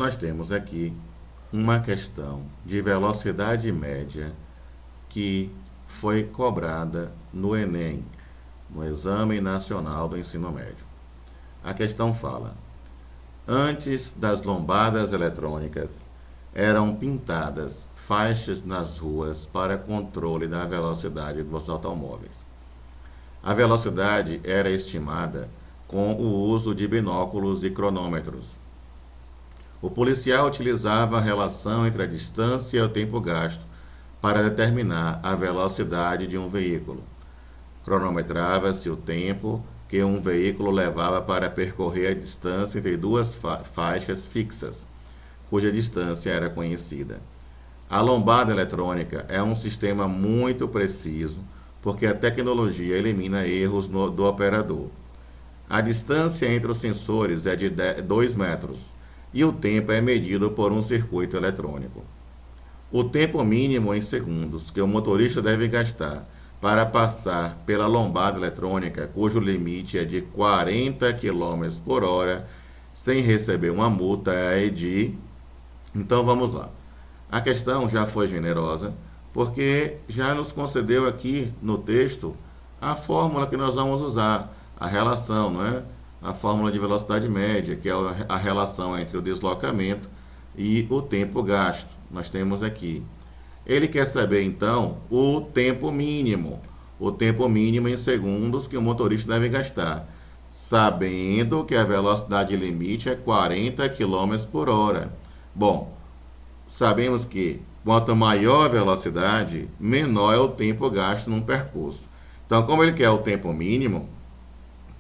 nós temos aqui uma questão de velocidade média que foi cobrada no Enem, no Exame Nacional do Ensino Médio. A questão fala: antes das lombadas eletrônicas, eram pintadas faixas nas ruas para controle da velocidade dos automóveis. A velocidade era estimada com o uso de binóculos e cronômetros. O policial utilizava a relação entre a distância e o tempo gasto para determinar a velocidade de um veículo. Cronometrava-se o tempo que um veículo levava para percorrer a distância entre duas faixas fixas, cuja distância era conhecida. A lombada eletrônica é um sistema muito preciso, porque a tecnologia elimina erros do operador. A distância entre os sensores é de 2 metros e o tempo é medido por um circuito eletrônico. O tempo mínimo em segundos que o motorista deve gastar para passar pela lombada eletrônica, cujo limite é de 40 km por hora, sem receber uma multa, é de... Então vamos lá. A questão já foi generosa, porque já nos concedeu aqui no texto a fórmula que nós vamos usar, a relação, não é? A fórmula de velocidade média, que é a relação entre o deslocamento e o tempo gasto. Nós temos aqui. Ele quer saber, então, o tempo mínimo em segundos que o motorista deve gastar, sabendo que a velocidade limite é 40 km por hora. Bom, sabemos que quanto maior a velocidade, menor é o tempo gasto num percurso. Então, como ele quer o tempo mínimo,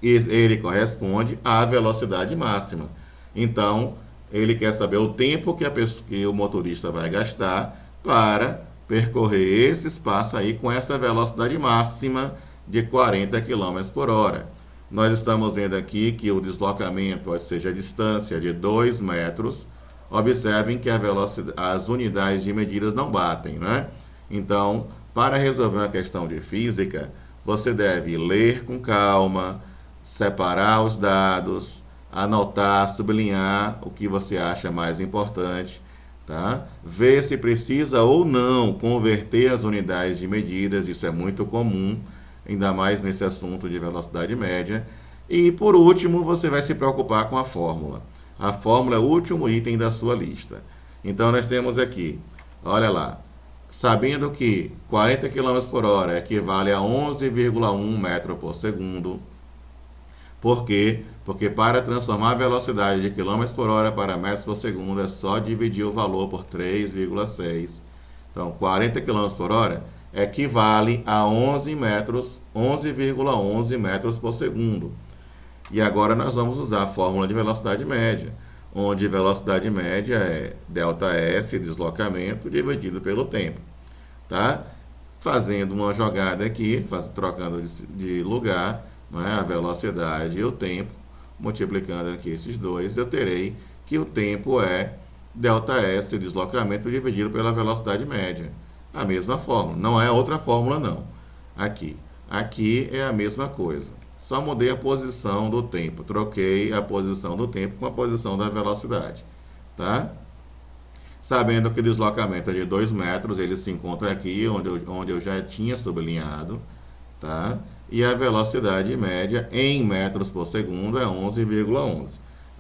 ele corresponde à velocidade máxima. Então, ele quer saber o tempo que o motorista vai gastar para percorrer esse espaço aí com essa velocidade máxima de 40 km por hora. Nós estamos vendo aqui que o deslocamento, ou seja, a distância é de 2 metros. Observem que as unidades de medidas não batem, né? Então, para resolver uma questão de física, você deve ler com calma, separar os dados, anotar, sublinhar o que você acha mais importante, tá? Ver se precisa ou não converter as unidades de medidas, isso é muito comum, ainda mais nesse assunto de velocidade média. E, por último, você vai se preocupar com a fórmula. A fórmula é o último item da sua lista. Então, nós temos aqui, olha lá, sabendo que 40 km por hora equivale a 11,1 metros por segundo. Por quê? Porque para transformar a velocidade de km por hora para metros por segundo é só dividir o valor por 3,6. Então, 40 km por hora equivale a 11,11 metros por segundo. E agora nós vamos usar a fórmula de velocidade média, onde velocidade média é ΔS, deslocamento, dividido pelo tempo. Tá? Fazendo uma jogada aqui, trocando de lugar, não é? A velocidade e o tempo, multiplicando aqui esses dois, eu terei que o tempo é ΔS, o deslocamento, dividido pela velocidade média. A mesma fórmula, não é outra fórmula não. Aqui é a mesma coisa. Só mudei a posição do tempo, troquei a posição do tempo com a posição da velocidade, tá? Sabendo que o deslocamento é de 2 metros, ele se encontra aqui, onde eu já tinha sublinhado, tá? E a velocidade média em metros por segundo é 11,11.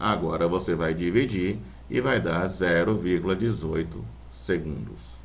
Agora você vai dividir e vai dar 0,18 segundos.